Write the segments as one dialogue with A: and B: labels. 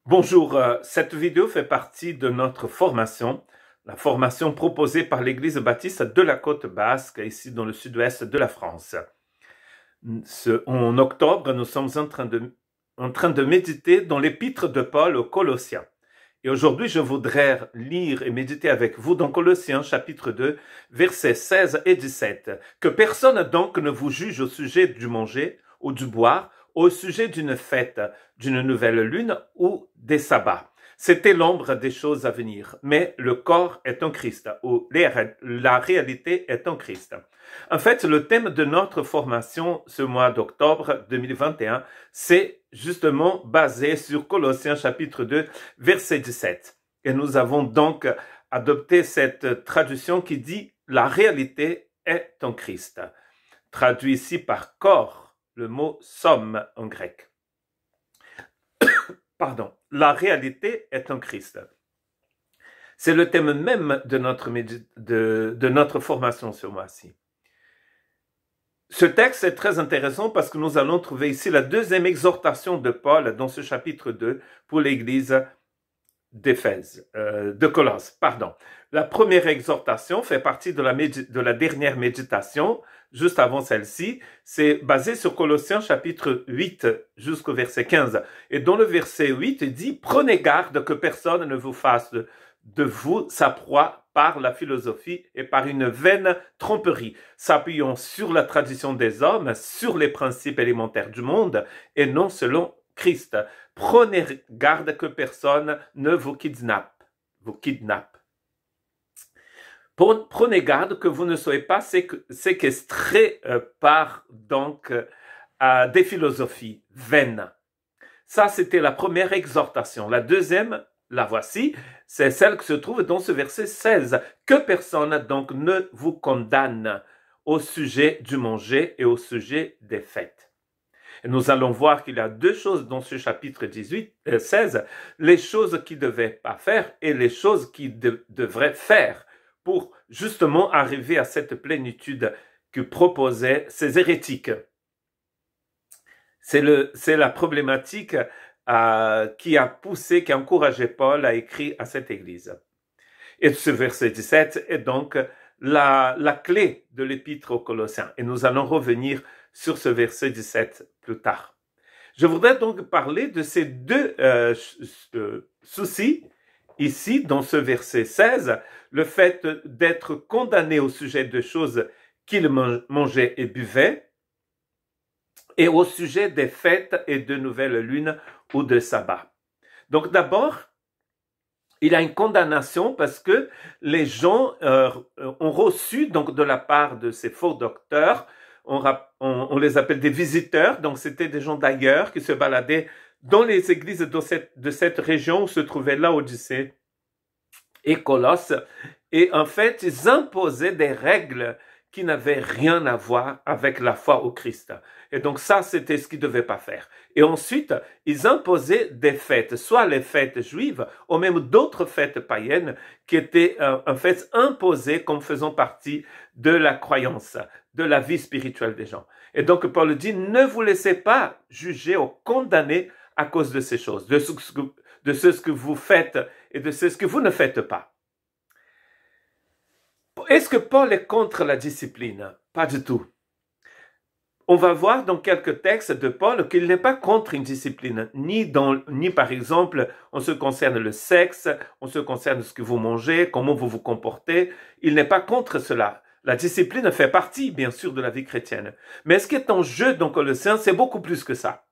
A: Bonjour, cette vidéo fait partie de notre formation, la formation proposée par l'Église baptiste de la Côte Basque, ici dans le sud-ouest de la France. En octobre, nous sommes en train de méditer dans l'épître de Paul aux Colossiens. Et aujourd'hui, je voudrais lire et méditer avec vous dans Colossiens chapitre 2, versets 16 et 17. « Que personne donc ne vous juge au sujet du manger ou du boire, au sujet d'une fête, d'une nouvelle lune ou des sabbats. C'était l'ombre des choses à venir, mais le corps est en Christ, ou la réalité est en Christ. » En fait, le thème de notre formation ce mois d'octobre 2021, c'est justement basé sur Colossiens chapitre 2, verset 17. Et nous avons donc adopté cette traduction qui dit « La réalité est en Christ », traduit ici par corps, le mot somme en grec. Pardon, la réalité est en Christ. C'est le thème même de notre formation ce mois-ci. Ce texte est très intéressant parce que nous allons trouver ici la deuxième exhortation de Paul dans ce chapitre 2 pour l'église de Colosse. Pardon. La première exhortation fait partie de la dernière méditation, juste avant celle-ci. C'est basé sur Colossiens chapitre 8 jusqu'au verset 15. Et dans le verset 8, il dit « Prenez garde que personne ne vous fasse de vous sa proie par la philosophie et par une vaine tromperie, s'appuyant sur la tradition des hommes, sur les principes élémentaires du monde et non selon Christ. Prenez garde que personne ne vous kidnappe. Prenez garde que vous ne soyez pas séquestrés par des philosophies vaines. » Ça, c'était la première exhortation. La deuxième, la voici, c'est celle qui se trouve dans ce verset 16. « Que personne donc ne vous condamne au sujet du manger et au sujet des fêtes. » Et nous allons voir qu'il y a deux choses dans ce chapitre 16, les choses qu'il ne devait pas faire et les choses qu'il devrait faire pour justement arriver à cette plénitude que proposaient ces hérétiques. C'est la problématique qui a encouragé Paul à écrire à cette église. Et ce verset 17 est donc la clé de l'épître aux Colossiens. Et nous allons revenir sur ce verset 17 plus tard. Je voudrais donc parler de ces deux soucis ici dans ce verset 16, le fait d'être condamné au sujet de choses qu'il mangeait et buvait, et au sujet des fêtes et de nouvelles lunes ou de sabbat. Donc d'abord, il y a une condamnation parce que les gens ont reçu donc de la part de ces faux docteurs, on les appelle des visiteurs, donc c'était des gens d'ailleurs qui se baladaient dans les églises de cette région où se trouvait Laodicée et Colosse, et en fait ils imposaient des règles qui n'avaient rien à voir avec la foi au Christ. Et donc ça, c'était ce qu'ils ne devaient pas faire. Et ensuite, ils imposaient des fêtes, soit les fêtes juives, ou même d'autres fêtes païennes qui étaient en fait imposées comme faisant partie de la croyance, de la vie spirituelle des gens. Et donc Paul dit, ne vous laissez pas juger ou condamner à cause de ces choses, de ce que vous faites et de ce que vous ne faites pas. Est-ce que Paul est contre la discipline? Pas du tout. On va voir dans quelques textes de Paul qu'il n'est pas contre une discipline, ni par exemple en ce qui concerne le sexe, en ce qui concerne ce que vous mangez, comment vous vous comportez. Il n'est pas contre cela. La discipline fait partie, bien sûr, de la vie chrétienne. Mais ce qui est en jeu dans Colossiens, c'est beaucoup plus que ça.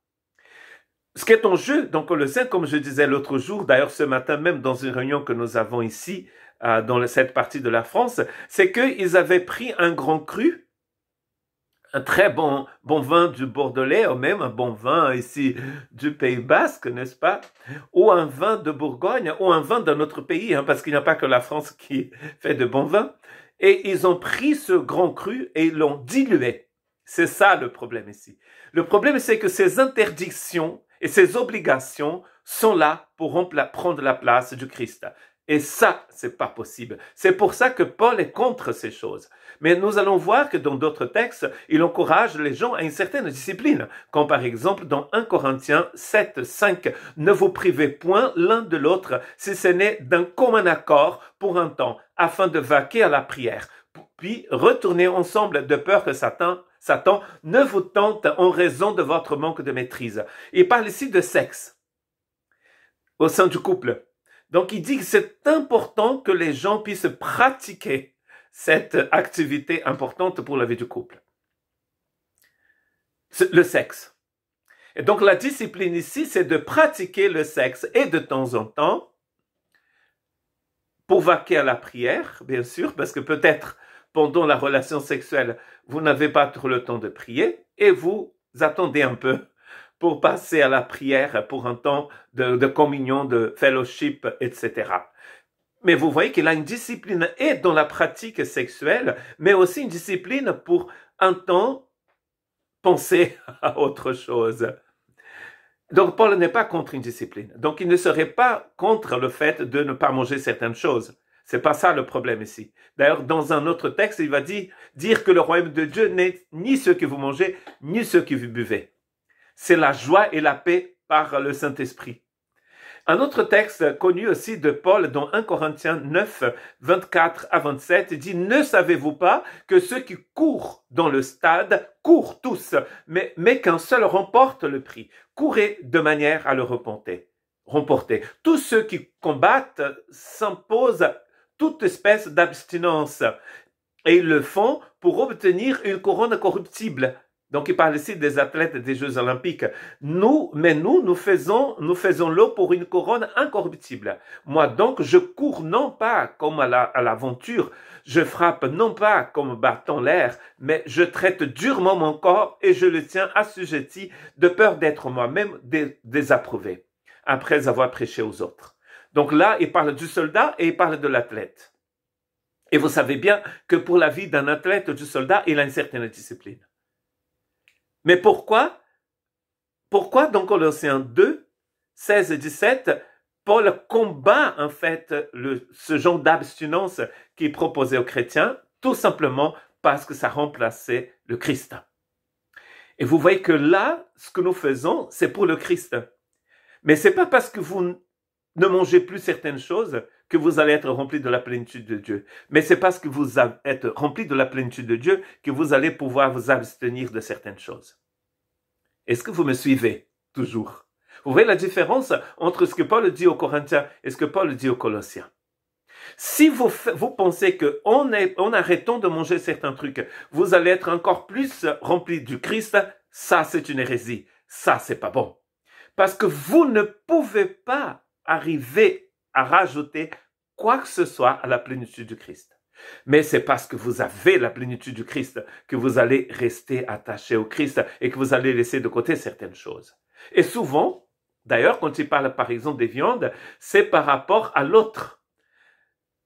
A: Ce qui est en jeu dans Colossiens, comme je disais l'autre jour, d'ailleurs ce matin même dans une réunion que nous avons ici, dans cette partie de la France, c'est qu'ils avaient pris un grand cru, un très bon vin du Bordelais, ou même un bon vin ici du Pays Basque, n'est-ce pas? Ou un vin de Bourgogne, ou un vin d'un autre pays, parce qu'il n'y a pas que la France qui fait de bons vins. Et ils ont pris ce grand cru et ils l'ont dilué. C'est ça le problème ici. Le problème, c'est que ces interdictions et ces obligations sont là pour prendre la place du Christ. Et ça, c'est pas possible. C'est pour ça que Paul est contre ces choses. Mais nous allons voir que dans d'autres textes, il encourage les gens à une certaine discipline. Comme par exemple dans 1 Corinthiens 7, 5, « Ne vous privez point l'un de l'autre, si ce n'est d'un commun accord pour un temps, afin de vaquer à la prière. Puis retournez ensemble de peur que Satan ne vous tente en raison de votre manque de maîtrise. » Il parle ici de sexe au sein du couple. Donc, il dit que c'est important que les gens puissent pratiquer cette activité importante pour la vie du couple. Le sexe. Et donc, la discipline ici, c'est de pratiquer le sexe et de temps en temps pour vaquer à la prière, bien sûr, parce que peut-être pendant la relation sexuelle, vous n'avez pas trop le temps de prier et vous attendez un peu pour passer à la prière, pour un temps de communion, de fellowship, etc. Mais vous voyez qu'il a une discipline et dans la pratique sexuelle, mais aussi une discipline pour un temps penser à autre chose. Donc Paul n'est pas contre une discipline. Donc il ne serait pas contre le fait de ne pas manger certaines choses. C'est pas ça le problème ici. D'ailleurs, dans un autre texte, il va dire que le royaume de Dieu n'est ni ce que vous mangez, ni ce que vous buvez. C'est la joie et la paix par le Saint-Esprit. Un autre texte connu aussi de Paul dans 1 Corinthiens 9, 24 à 27 dit « Ne savez-vous pas que ceux qui courent dans le stade courent tous, mais qu'un seul remporte le prix. Courez de manière à le remporter. Tous ceux qui combattent s'imposent toute espèce d'abstinence et ils le font pour obtenir une couronne corruptible. » Donc, il parle ici des athlètes des Jeux Olympiques. Nous faisons-le pour une couronne incorruptible. Moi, donc, je cours non pas comme à l'aventure, je frappe non pas comme battant l'air, mais je traite durement mon corps et je le tiens assujetti de peur d'être moi-même désapprouvé, après avoir prêché aux autres. Donc là, il parle du soldat et il parle de l'athlète. Et vous savez bien que pour la vie d'un athlète, du soldat, il a une certaine discipline. Mais pourquoi dans Colossiens 2, 16 et 17, Paul combat en fait ce genre d'abstinence qui est proposé aux chrétiens, tout simplement parce que ça remplaçait le Christ. Et vous voyez que là, ce que nous faisons, c'est pour le Christ. Mais c'est pas parce que vous ne mangez plus certaines choses que vous allez être rempli de la plénitude de Dieu. Mais c'est parce que vous êtes rempli de la plénitude de Dieu que vous allez pouvoir vous abstenir de certaines choses. Est-ce que vous me suivez toujours? Vous voyez la différence entre ce que Paul dit aux Corinthiens et ce que Paul dit aux Colossiens. Si vous pensez qu'en arrêtant de manger certains trucs, vous allez être encore plus rempli du Christ, ça c'est une hérésie. Ça c'est pas bon. Parce que vous ne pouvez pas arriver à rajouter quoi que ce soit à la plénitude du Christ. Mais c'est parce que vous avez la plénitude du Christ que vous allez rester attaché au Christ et que vous allez laisser de côté certaines choses. Et souvent, d'ailleurs, quand il parle par exemple des viandes, c'est par rapport à l'autre.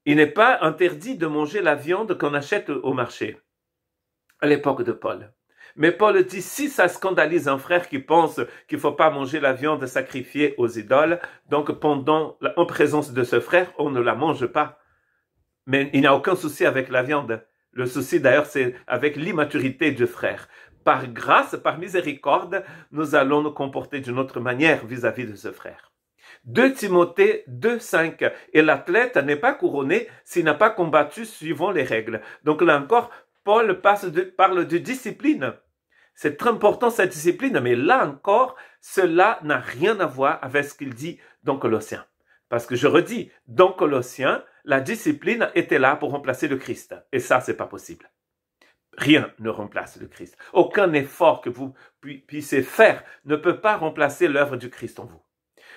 A: Il n'est pas interdit de manger la viande qu'on achète au marché à l'époque de Paul. Mais Paul dit, si ça scandalise un frère qui pense qu'il ne faut pas manger la viande sacrifiée aux idoles, donc en présence de ce frère, on ne la mange pas. Mais il n'y a aucun souci avec la viande. Le souci d'ailleurs, c'est avec l'immaturité du frère. Par grâce, par miséricorde, nous allons nous comporter d'une autre manière vis-à-vis de ce frère. 2 Timothée 2,5. Et l'athlète n'est pas couronné s'il n'a pas combattu suivant les règles. Donc là encore, Paul parle de discipline. C'est très important cette discipline, mais là encore, cela n'a rien à voir avec ce qu'il dit dans Colossiens. Parce que je redis, dans Colossiens, la discipline était là pour remplacer le Christ. Et ça, c'est pas possible. Rien ne remplace le Christ. Aucun effort que vous puissiez faire ne peut pas remplacer l'œuvre du Christ en vous.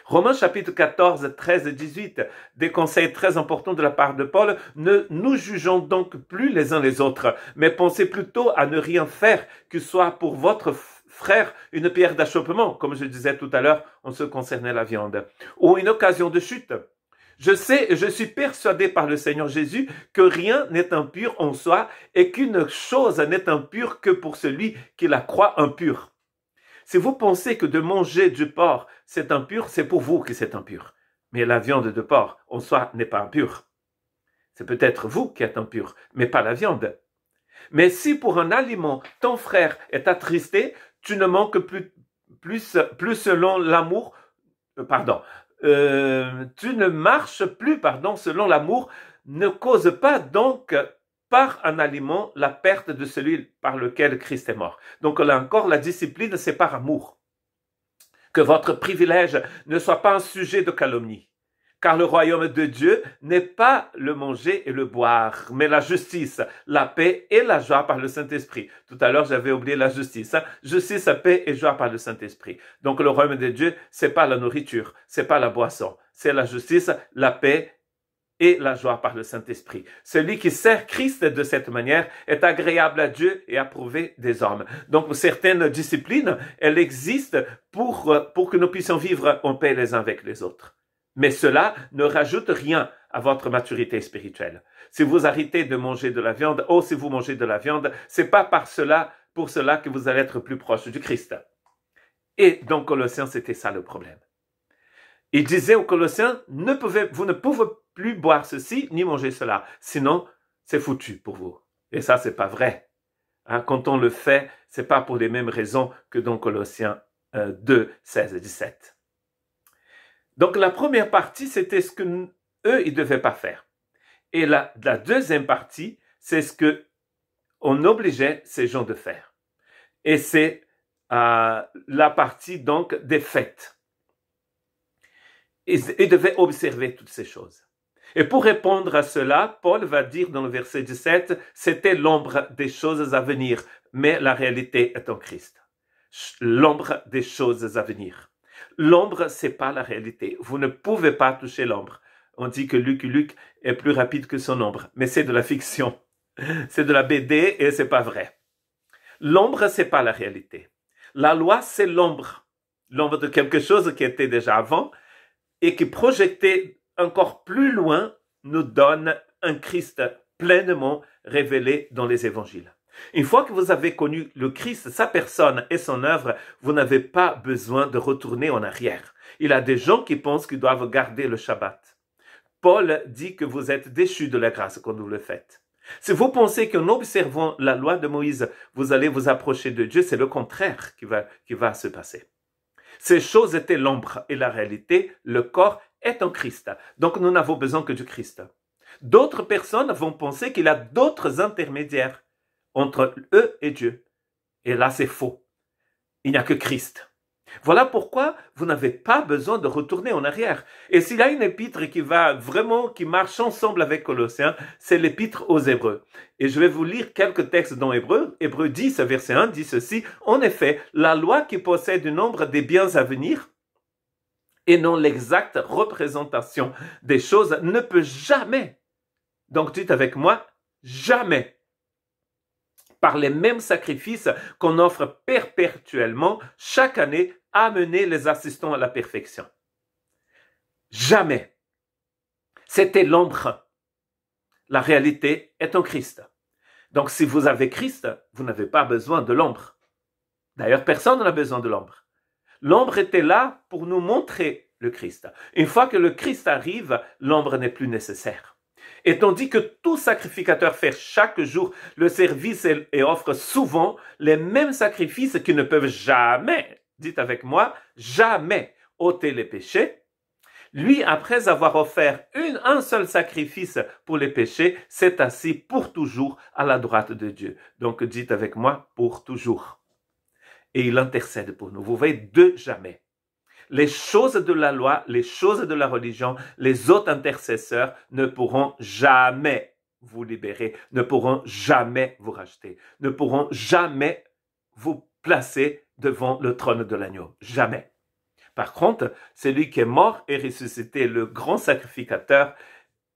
A: Romains chapitre 14, 13 et 18, des conseils très importants de la part de Paul. Ne nous jugeons donc plus les uns les autres, mais pensez plutôt à ne rien faire que soit pour votre frère une pierre d'achoppement, comme je disais tout à l'heure en ce qui concernait la viande, ou une occasion de chute. Je suis persuadé par le Seigneur Jésus que rien n'est impur en soi et qu'une chose n'est impure que pour celui qui la croit impure. Si vous pensez que de manger du porc, c'est impur, c'est pour vous que c'est impur. Mais la viande de porc, en soi, n'est pas impure. C'est peut-être vous qui êtes impur, mais pas la viande. Mais si pour un aliment, ton frère est attristé, tu ne manques plus selon l'amour, tu ne marches plus, selon l'amour, ne cause pas donc par un aliment la perte de celui par lequel Christ est mort. Donc là encore, la discipline, c'est par amour. Que votre privilège ne soit pas un sujet de calomnie. Car le royaume de Dieu n'est pas le manger et le boire, mais la justice, la paix et la joie par le Saint-Esprit. Tout à l'heure, j'avais oublié la justice. Justice, paix et joie par le Saint-Esprit. Donc le royaume de Dieu, c'est pas la nourriture, c'est pas la boisson, c'est la justice, la paix et la joie par le Saint-Esprit. Celui qui sert Christ de cette manière est agréable à Dieu et approuvé des hommes. Donc certaines disciplines, elles existent pour que nous puissions vivre en paix les uns avec les autres. Mais cela ne rajoute rien à votre maturité spirituelle. Si vous arrêtez de manger de la viande, si vous mangez de la viande, c'est pas pour cela que vous allez être plus proche du Christ. Et dans Colossiens, c'était ça le problème. Il disait aux Colossiens, vous ne pouvez plus boire ceci, ni manger cela. Sinon, c'est foutu pour vous. Et ça, c'est pas vrai. Quand on le fait, c'est pas pour les mêmes raisons que dans Colossiens 2, 16 et 17. Donc, la première partie, c'était ce que eux, ils devaient pas faire. Et la deuxième partie, c'est ce que on obligeait ces gens de faire. Et c'est la partie, donc, des fêtes. Ils devaient observer toutes ces choses. Et pour répondre à cela, Paul va dire dans le verset 17, c'était l'ombre des choses à venir, mais la réalité est en Christ. L'ombre des choses à venir. L'ombre, c'est pas la réalité. Vous ne pouvez pas toucher l'ombre. On dit que Lucky Luke est plus rapide que son ombre, mais c'est de la fiction. C'est de la BD et c'est pas vrai. L'ombre, c'est pas la réalité. La loi, c'est l'ombre. L'ombre de quelque chose qui était déjà avant et qui projeté encore plus loin nous donne un Christ pleinement révélé dans les évangiles. Une fois que vous avez connu le Christ, sa personne et son œuvre, vous n'avez pas besoin de retourner en arrière. Il y a des gens qui pensent qu'ils doivent garder le Shabbat. Paul dit que vous êtes déchus de la grâce quand vous le faites. Si vous pensez qu'en observant la loi de Moïse, vous allez vous approcher de Dieu, c'est le contraire qui va se passer. Ces choses étaient l'ombre et la réalité, le corps est en Christ. Donc nous n'avons besoin que du Christ. D'autres personnes vont penser qu'il y a d'autres intermédiaires entre eux et Dieu. Et là, c'est faux. Il n'y a que Christ. Voilà pourquoi vous n'avez pas besoin de retourner en arrière. Et s'il y a une épître qui marche ensemble avec Colossiens, c'est l'épître aux Hébreux. Et je vais vous lire quelques textes dans Hébreux. Hébreux 10, verset 1 dit ceci. En effet, la loi qui possède le nombre des biens à venir et non l'exacte représentation des choses ne peut jamais, donc dites avec moi, jamais, par les mêmes sacrifices qu'on offre perpétuellement chaque année, amener les assistants à la perfection. Jamais. C'était l'ombre. La réalité est en Christ. Donc si vous avez Christ, vous n'avez pas besoin de l'ombre. D'ailleurs, personne n'a besoin de l'ombre. L'ombre était là pour nous montrer le Christ. Une fois que le Christ arrive, l'ombre n'est plus nécessaire. Et tandis que tout sacrificateur fait chaque jour le service et offre souvent les mêmes sacrifices qui ne peuvent jamais, dites avec moi, jamais ôter les péchés, lui, après avoir offert un seul sacrifice pour les péchés, s'est assis pour toujours à la droite de Dieu. Donc dites avec moi, pour toujours. Et il intercède pour nous. Vous voyez, de jamais. Les choses de la loi, les choses de la religion, les autres intercesseurs ne pourront jamais vous libérer, ne pourront jamais vous racheter, ne pourront jamais vous placer devant le trône de l'agneau. Jamais. Par contre, celui qui est mort et ressuscité, le grand sacrificateur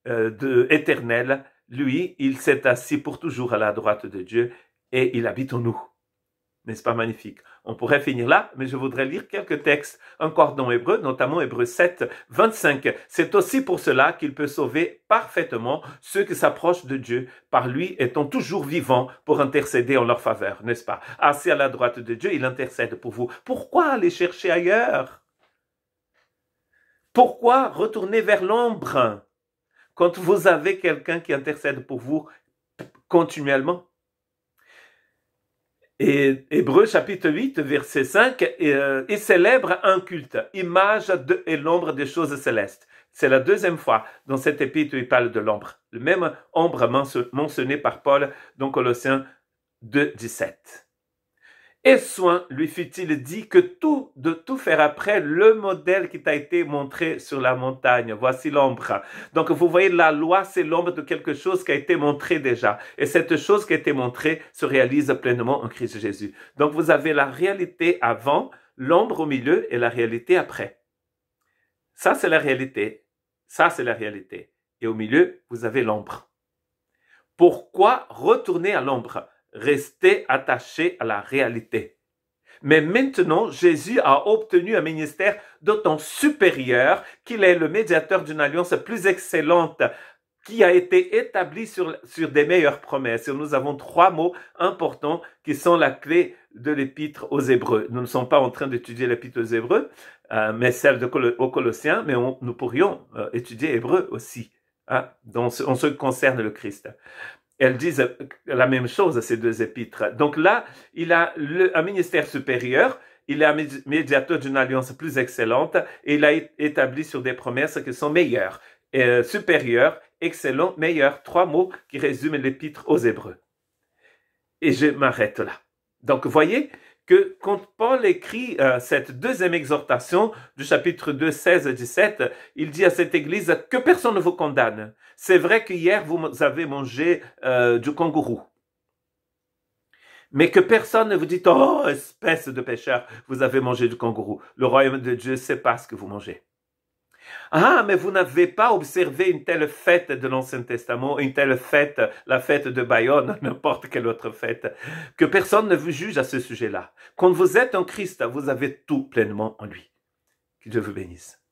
A: éternel, lui, il s'est assis pour toujours à la droite de Dieu et il habite en nous. N'est-ce pas magnifique? On pourrait finir là, mais je voudrais lire quelques textes encore dans Hébreux, notamment Hébreux 7, 25. C'est aussi pour cela qu'il peut sauver parfaitement ceux qui s'approchent de Dieu, par lui étant toujours vivant pour intercéder en leur faveur, n'est-ce pas? Assis à la droite de Dieu, il intercède pour vous. Pourquoi aller chercher ailleurs? Pourquoi retourner vers l'ombre quand vous avez quelqu'un qui intercède pour vous continuellement? Et Hébreux chapitre 8, verset 5, il célèbre un culte, image et l'ombre des choses célestes. C'est la deuxième fois dans cet épître où il parle de l'ombre. Le même ombre mentionné par Paul dans Colossiens 2, 17. Et soin lui fut-il dit que de tout faire après le modèle qui t'a été montré sur la montagne. Voici l'ombre. Donc vous voyez, la loi, c'est l'ombre de quelque chose qui a été montré déjà. Et cette chose qui a été montrée se réalise pleinement en Christ Jésus. Donc vous avez la réalité avant, l'ombre au milieu et la réalité après. Ça, c'est la réalité. Ça, c'est la réalité. Et au milieu, vous avez l'ombre. Pourquoi retourner à l'ombre? Rester attaché à la réalité. Mais maintenant, Jésus a obtenu un ministère d'autant supérieur qu'il est le médiateur d'une alliance plus excellente qui a été établie sur des meilleures promesses. Et nous avons 3 mots importants qui sont la clé de l'épître aux Hébreux. Nous ne sommes pas en train d'étudier l'épître aux Hébreux, mais celle aux Colossiens, mais nous pourrions étudier Hébreux aussi, en ce qui concerne le Christ. Elles disent la même chose, ces 2 épîtres. Donc là, il a un ministère supérieur, il est un médiateur d'une alliance plus excellente, et il a établi sur des promesses qui sont meilleures, supérieures, excellent, meilleur. 3 mots qui résument l'épître aux Hébreux. Et je m'arrête là. Donc, voyez que quand Paul écrit cette deuxième exhortation du chapitre 2, 16 et 17, il dit à cette église que personne ne vous condamne. C'est vrai qu'hier, vous avez mangé du kangourou. Mais que personne ne vous dit, oh, espèce de pécheur, vous avez mangé du kangourou. Le royaume de Dieu, c'est pas ce que vous mangez. Ah, mais vous n'avez pas observé une telle fête de l'Ancien Testament, une telle fête, la fête de Bayonne, n'importe quelle autre fête, que personne ne vous juge à ce sujet-là. Quand vous êtes en Christ, vous avez tout pleinement en lui. Que Dieu vous bénisse.